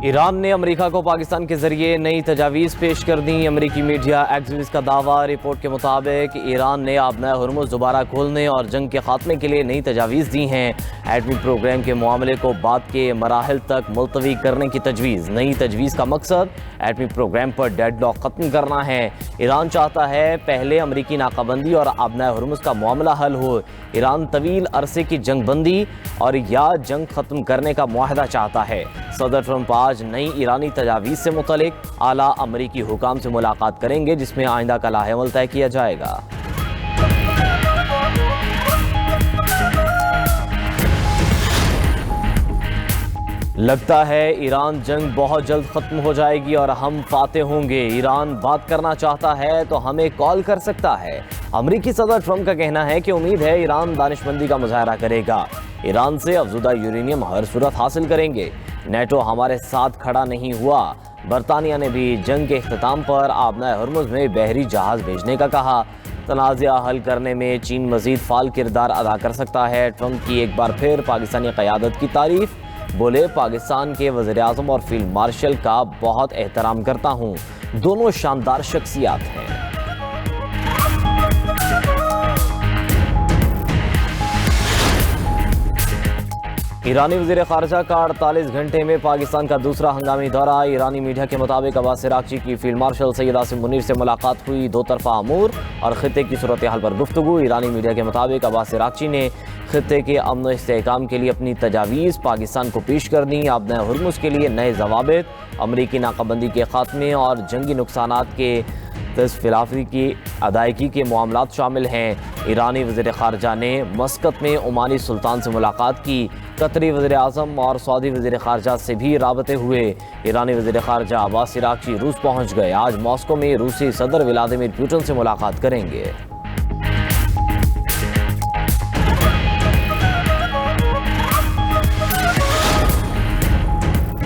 Iran ने America को पाकिस्तान के जरिए नई तजावीज़ पेश कर दी। अमेरिकी मीडिया एक्सिस का दावा। रिपोर्ट के मुताबिक ईरान ने आबना हुर्मुज़ दोबारा खोलने और जंग के खात्मे के लिए नई तजावीज़ दी हैं। एटमी प्रोग्राम के मामले को बाद के मराहल तक मुलतवी करने की तजवीज़। नई तजवीज़ का मकसद एटमी प्रोग्राम पर डेडलॉक ख़त्म करना है। ईरान चाहता है पहले अमरीकी नाकाबंदी और आबना हुर्मुज़ का मामला हल हो। ईरान तवील अरसे की जंग बंदी और या जंग ख़त्म करने का मुआहदा चाहता है। सदर ट्रंप आज नई ईरानी तजावीज़ से मुतलिक आला अमरीकी हुकाम से मुलाकात करेंगे, जिसमें आइंदा का लाहेअमल तय किया जाएगा। लगता है ईरान जंग बहुत जल्द ख़त्म हो जाएगी और हम फाते होंगे। ईरान बात करना चाहता है तो हमें कॉल कर सकता है। अमरीकी सदर ट्रंप का कहना है कि उम्मीद है ईरान दानिशमंदी का मुजाहरा करेगा। ईरान से अफजुदा यूरेनियम हर सूरत हासिल करेंगे। नेटो हमारे साथ खड़ा नहीं हुआ। बरतानिया ने भी जंग के इख्तिताम पर आबना हुर्मुज़ में बहरी जहाज़ भेजने का कहा। तनाज़ा हल करने में चीन मज़ीद फाल किरदार अदा कर सकता है। ट्रंप की एक बार फिर पाकिस्तानी क़यादत की तारीफ। बोले, पाकिस्तान के वज़ीर-ए-आज़म और फील्ड मार्शल का बहुत एहतराम करता हूँ। दोनों शानदार शख्सियात हैं। ईरानी वज़ीर ख़ारजा का 48 घंटे में पाकिस्तान का दूसरा हंगामी दौरा। ईरानी मीडिया के मुताबिक अब्बास इराक़ची की फील्ड मार्शल सैयद आसिम मुनीर से मुलाकात हुई। दो तरफ़ा अमूर और ख़ित्ते की सूरत हाल पर गुफ्तगू। ईरानी मीडिया के मुताबिक अब्बास इराक़ची ने ख़ित्ते के अमन व इस्तेहकाम के लिए अपनी तजावीज़ पाकिस्तान को पेश कर दी। आबना हुर्मुज़ के लिए नए ज़वाबित, अमरीकी नाकाबंदी के ख़ात्मे और जंगी नुकसानात के तस्फिलाफ़ी की अदायगी के मामलात शामिल हैं। ईरानी वज़ीर ख़ारजा ने मस्कत में ओमानी सुल्तान से मुलाकात की। कतरी वज़ीर-ए-आज़म और सऊदी वज़ीर ख़ारजा से भी राबते हुए। ईरानी वज़ीर ख़ारजा अब्बास इराक़ची रूस पहुँच गए। आज मॉस्को में रूसी सदर व्लादिमीर पुतिन से मुलाकात करेंगे।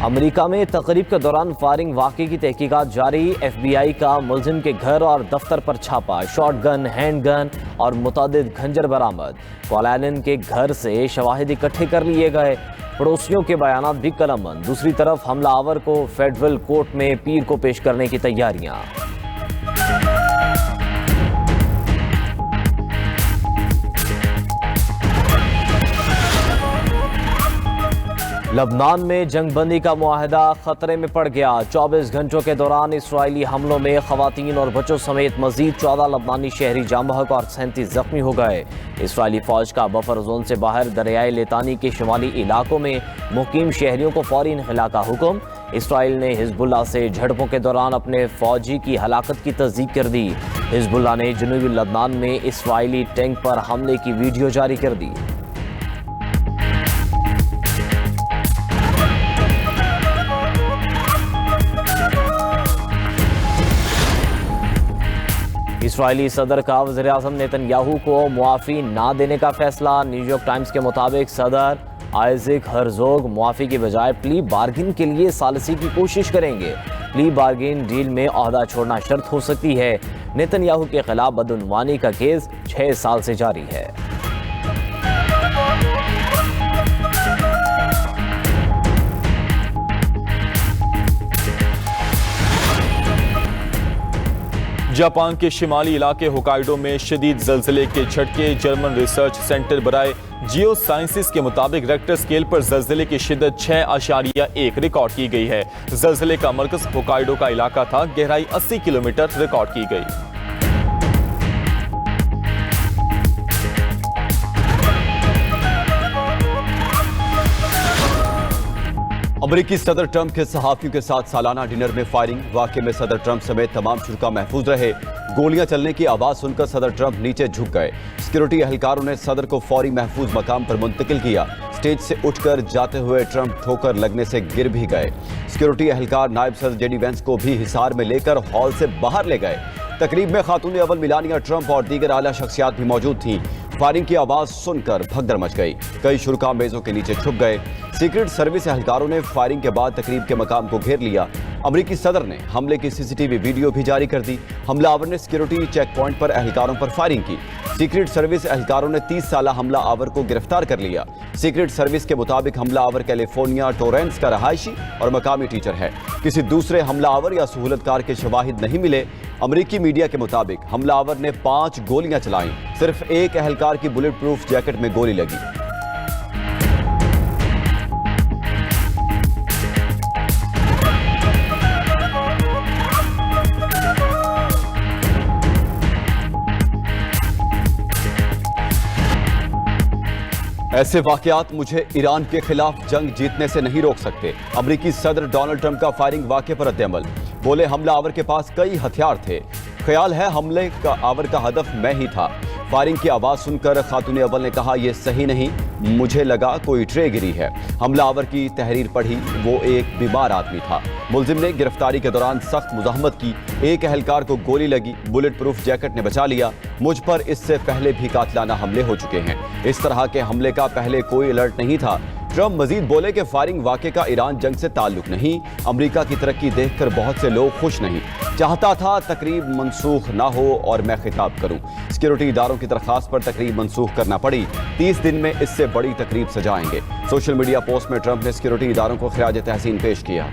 अमेरिका में तकरीब के दौरान फायरिंग वाक़े की तहकीकात जारी। FBI का मुलजिम के घर और दफ्तर पर छापा। शॉट गन, हैंड गन और मुतअद्दिद खंजर बरामद। कॉलानन के घर से शवाहिद इकट्ठे कर लिए गए। पड़ोसियों के बयानात भी कलमबंद। दूसरी तरफ हमलावर को फेडरल कोर्ट में पीर को पेश करने की तैयारियां। लबनान में जंगबंदी का मुआहदा खतरे में पड़ गया। 24 घंटों के दौरान इसराइली हमलों में खवातीन और बच्चों समेत मजीद 14 लबनानी शहरी जाँ बहक और 37 जख्मी हो गए। इसराइली फौज का बफर जोन से बाहर दरियाए लेतानी के शुमाली इलाकों में मुकीम शहरियों को फौरी इन्खला का हुक्म। इसराइल ने हिजबुल्लाह से झड़पों के दौरान अपने फौजी की हलाकत की तस्दीक कर दी। हिजबुल्लाह ने जनूबी लबनान में इसराइली टैंक पर हमले की वीडियो जारी कर दी। इसराइली सदर का वज़ीर-ए-आज़म नेतन्याहू को मुआफ़ी ना देने का फैसला। न्यूयॉर्क टाइम्स के मुताबिक सदर आइज़ैक हर्ज़ोग मुआफ़ी के बजाय प्ली बार्गिन के लिए सालिसी की कोशिश करेंगे। प्ली बार्गिन डील में ओहदा छोड़ना शर्त हो सकती है। नेतन्याहू के खिलाफ बदउनवानी का केस 6 साल से जारी है। जापान के शिमाली इलाके होकाइडो में शदीद ज़लज़ले के झटके। जर्मन रिसर्च सेंटर बराए जियो साइंसिस के मुताबिक रेक्टर स्केल पर ज़लज़ले की शिद्दत 6.1 रिकॉर्ड की गई है। ज़लज़ले का मरकज़ होकाइडो का इलाका था। गहराई 80 किलोमीटर रिकॉर्ड की गई। अमेरिकी सदर ट्रंप के सहाफ़ियों के साथ सालाना डिनर में फायरिंग। वाक़े में सदर ट्रंप समेत तमाम शुरका महफूज रहे। गोलियां चलने की आवाज़ सुनकर सदर ट्रंप नीचे झुक गए। सिक्योरिटी एहलकारों ने सदर को फौरी महफूज मकाम पर मुंतकिल किया। स्टेज से उठकर जाते हुए ट्रंप ठोकर लगने से गिर भी गए। सिक्योरिटी एहलकार नायब सदर जेडी वेंस को भी हिसार में लेकर हॉल से बाहर ले गए। तकरीब में खातून अव्वल मिलानिया ट्रंप और दीगर आला शख्सियात भी मौजूद थीं। फायरिंग की आवाज़ सुनकर भगदड़ मच गई। कई शुरका मेज़ों के नीचे छुप गए। सीक्रेट सर्विस एहलकारों ने फायरिंग के बाद तकरीब के मकाम को घेर लिया। अमरीकी सदर ने हमले की CCTV वीडियो भी जारी कर दी। हमलावर ने सिक्योरिटी चेक पॉइंट पर एहलकारों पर फायरिंग की। सीक्रेट सर्विस एहलकारों ने 30 साला हमला आवर को गिरफ्तार कर लिया। सीक्रेट सर्विस के मुताबिक हमला आवर कैलिफोर्निया टोरेंस का रहायशी और मकामी टीचर है। किसी दूसरे हमला आवर या सहूलतकार के शवाहिद नहीं मिले। अमेरिकी मीडिया के मुताबिक हमला आवर ने 5 गोलियां चलाई। सिर्फ एक एहलकार की बुलेट प्रूफ जैकेट में गोली लगी। ऐसे वाकयात मुझे ईरान के खिलाफ जंग जीतने से नहीं रोक सकते। अमेरिकी सदर डोनाल्ड ट्रंप का फायरिंग वाक़े पर रद्द-ए-अमल। बोले हमला आवर के पास कई हथियार थे। ख्याल है हमले का आवर का हदफ मैं ही था। फायरिंग की आवाज़ सुनकर खातून अव्वल ने कहा यह सही नहीं, मुझे लगा कोई ट्रे गिरी है। हमला आवर की तहरीर पढ़ी, वो एक बीमार आदमी था। मुलजिम ने गिरफ्तारी के दौरान सख्त मुज़ाहमत की। एक एहलकार को गोली लगी, बुलेट प्रूफ जैकेट ने बचा लिया। मुझ पर इससे पहले भी कातिलाना हमले हो चुके हैं। इस तरह के हमले का पहले कोई अलर्ट नहीं था। ट्रंप मजीद बोले कि फायरिंग वाक़े का ईरान जंग से ताल्लुक नहीं। अमेरिका की तरक्की देखकर बहुत से लोग खुश नहीं। चाहता था तकरीब मनसूख ना हो और मैं खिताब करूं। सिक्योरिटी इदारों की दरखास्त पर तकरीब मनसूख करना पड़ी। 30 दिन में इससे बड़ी तकरीब सजाएंगे। सोशल मीडिया पोस्ट में ट्रंप ने सिक्योरिटी इदारों को खिराज तहसीन पेश किया।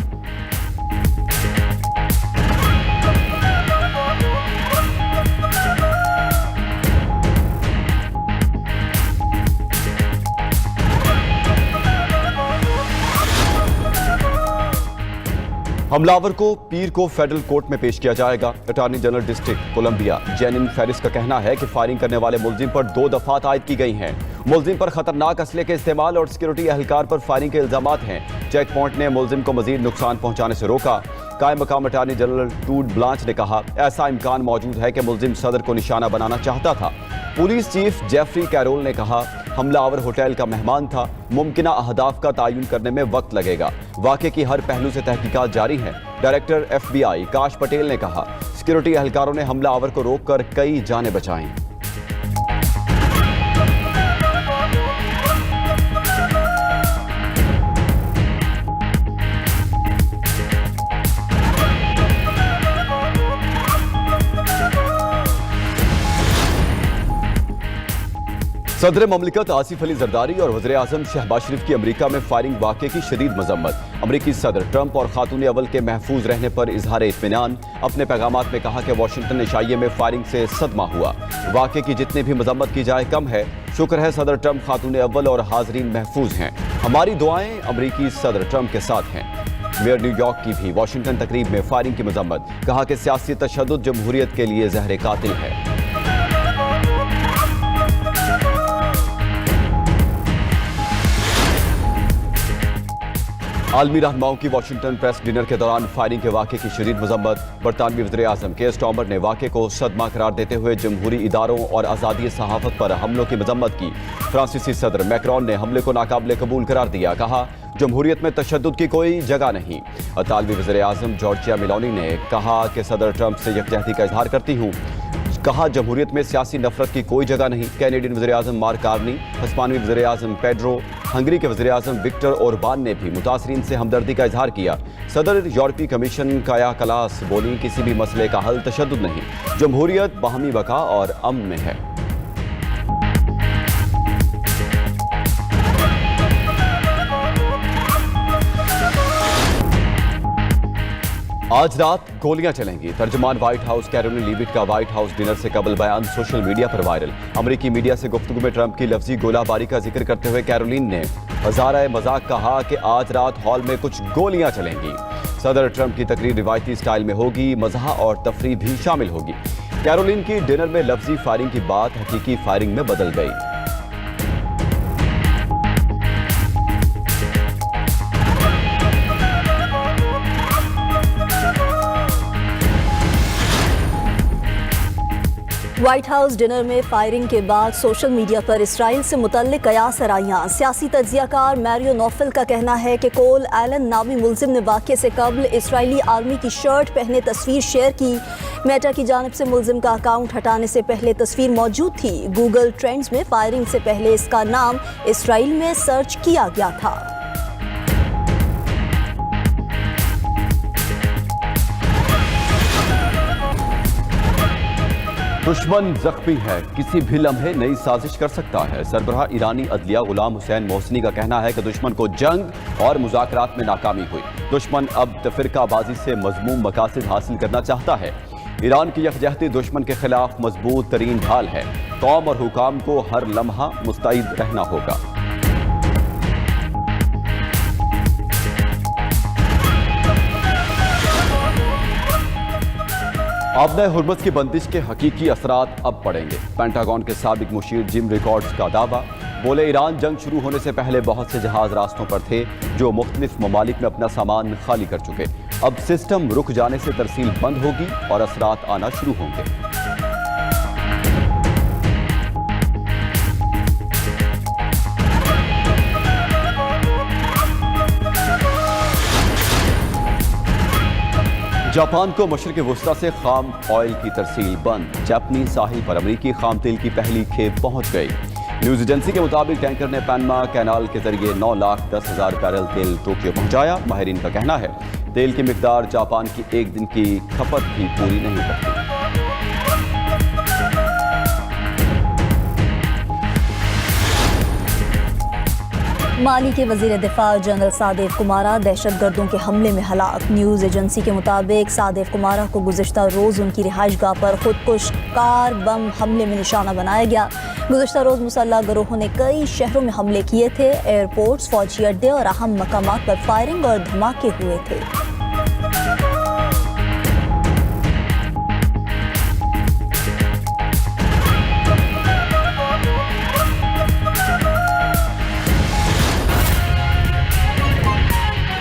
हमलावर को पीर को फेडरल कोर्ट में पेश किया जाएगा। Attorney general district Columbia Jeanine Ferris का कहना है कि फायरिंग करने वाले मुलजिम पर 2 दफात आयद की गई हैं। मुलजिम पर खतरनाक असले के इस्तेमाल और सिक्योरिटी एहलकार पर फायरिंग के इल्जामात हैं। चेक पॉइंट ने मुलजिम को मजीद नुकसान पहुंचाने से रोका। कायम मकाम अटॉर्नी जनरल टूड ब्लांच ने कहा ऐसा इम्कान मौजूद है कि मुलजिम सदर को निशाना बनाना चाहता था। पुलिस चीफ जेफरी कैरोल ने कहा हमलावर होटल का मेहमान था। मुमकिना अहदाफ का तयन करने में वक्त लगेगा। वाक़े की हर पहलू से तहकीकात जारी है। डायरेक्टर FBI काश पटेल ने कहा सिक्योरिटी एहलकारों ने हमलावर को रोककर कई जानें बचाईं। सदर ममलिकत आसिफ अली जरदारी और वज़ीर आज़म शहबाज शरीफ की अमेरिका में फायरिंग वाक़े की शदीद मजम्मत। अमेरिकी सदर ट्रंप और खातून अव्वल के महफूज रहने पर इजहार इत्मीनान। अपने पैगामात में कहा कि वाशिंगटन इशाइये में फायरिंग से सदमा हुआ। वाक़े की जितनी भी मजम्मत की जाए कम है। शुक्र है सदर ट्रंप खातून अव्वल और हाजरीन महफूज हैं। हमारी दुआएं अमेरिकी सदर ट्रंप के साथ हैं। मेयर न्यूयॉर्क की भी वाशिंगटन तकरीब में फायरिंग की मजम्मत। कहा कि सियासी तशद्दुद जमहूरियत के लिए जहर कातिल है। आलमी रहनुमाओं की वाशिंगटन प्रेस डिनर के दौरान फायरिंग के वाक़े की शदीद मजम्मत। बरतानवी वज़ीर आज़म केयर स्टार्मर ने वाक़े को सदमा करार देते हुए जमहूरी इदारों और आज़ादी सहाफ़त पर हमलों की मजम्मत की। फ्रांसीसी सदर मैक्रोन ने हमले को नाकाबिले कबूल करार दिया। कहा जमहूरियत में तशद्दुद की कोई जगह नहीं। इतालवी वज़ीर आज़म जॉर्जिया मेलोनी ने कहा कि सदर ट्रंप से यकजहती का इजहार करती हूँ। कहा जमहूरियत में सियासी नफरत की कोई जगह नहीं। कैनेडियन वज़ीर आज़म मार्क कार्नी, हिस्पानवी वज़ीर आज़म पेड्रो, हंगरी के वज़ीर आज़म विक्टर ओरबान ने भी मुतासरीन से हमदर्दी का इजहार किया। सदर यूरोपीय कमीशन काया कलास बोली किसी भी मसले का हल तशद्दुद नहीं। जमहूरियत बाहमी बका और अमन में है। आज रात गोलियां चलेंगी। तर्जुमान व्हाइट हाउस कैरोलिन लीविट का व्हाइट हाउस डिनर से कबल बयान सोशल मीडिया पर वायरल। अमेरिकी मीडिया से गुफ्तगू में ट्रंप की लफ्जी गोलाबारी का जिक्र करते हुए कैरोलिन ने हजारा मजाक कहा कि आज रात हॉल में कुछ गोलियां चलेंगी। सदर ट्रंप की तकरीर रिवायती स्टाइल में होगी, मज़ाह और तफरीह भी शामिल होगी। कैरोलिन की डिनर में लफ्जी फायरिंग की बात हकीकी फायरिंग में बदल गई। व्हाइट हाउस डिनर में फायरिंग के बाद सोशल मीडिया पर इसराइल से मुतल्लिक कयास आराइयां। सियासी तज्जियाकार मैरियो नोफेल का कहना है कि कोल एलन नामी मुलजिम ने वाक़े से कबल इसराइली आर्मी की शर्ट पहने तस्वीर शेयर की। मेटा की जानिब से मुलजिम का अकाउंट हटाने से पहले तस्वीर मौजूद थी। गूगल ट्रेंड्स में फायरिंग से पहले इसका नाम इसराइल में सर्च किया गया था। दुश्मन जख्मी है, किसी भी लम्हे नई साजिश कर सकता है। सरबराह ईरानी अदलिया गुलाम हुसैन मोहसिनी का कहना है कि दुश्मन को जंग और मुज़ाकरात में नाकामी हुई। दुश्मन अब तफरकाबाजी से मज़मूम मकासद हासिल करना चाहता है। ईरान की यकजहती दुश्मन के खिलाफ मजबूत तरीन ढाल है। कौम और हुकाम को हर लम्हा मुस्तैद रहना होगा। आबना हुर्मस की बंदिश के हकीकी असरात अब पड़ेंगे। पेंटागन के साबिक मुशीर जिम रिकॉर्ड्स का दावा। बोले, ईरान जंग शुरू होने से पहले बहुत से जहाज रास्तों पर थे जो मुख्तलिफ ममालिक में अपना सामान खाली कर चुके। अब सिस्टम रुक जाने से तरसील बंद होगी और असरात आना शुरू होंगे। जापान को मशरिक़ वुस्ता से खाम ऑयल की तरसील बंद। जापानी साहिल पर अमरीकी खाम तेल की पहली खेप पहुंच गई। न्यूज़ एजेंसी के मुताबिक टैंकर ने पैनमा कैनाल के जरिए 9,10,000 बैरल तेल टोक्यो पहुंचाया। माहिरीन का कहना है तेल की मिकदार जापान की एक दिन की खपत भी पूरी नहीं करती। माली के वजीर दिफा जनरल सादेव कुमारा दहशतगर्दों के हमले में हलाक। न्यूज़ एजेंसी के मुताबिक सादेव कुमारा को गुज़िश्ता रोज़ उनकी रिहाइशगाह पर खुदकुश कार बम हमले में निशाना बनाया गया। गुज़िश्ता रोज़ मुसल्लह गिरोहों ने कई शहरों में हमले किए थे। एयरपोर्ट्स, फौजी अड्डे और अहम मकामात पर फायरिंग और धमाके हुए थे।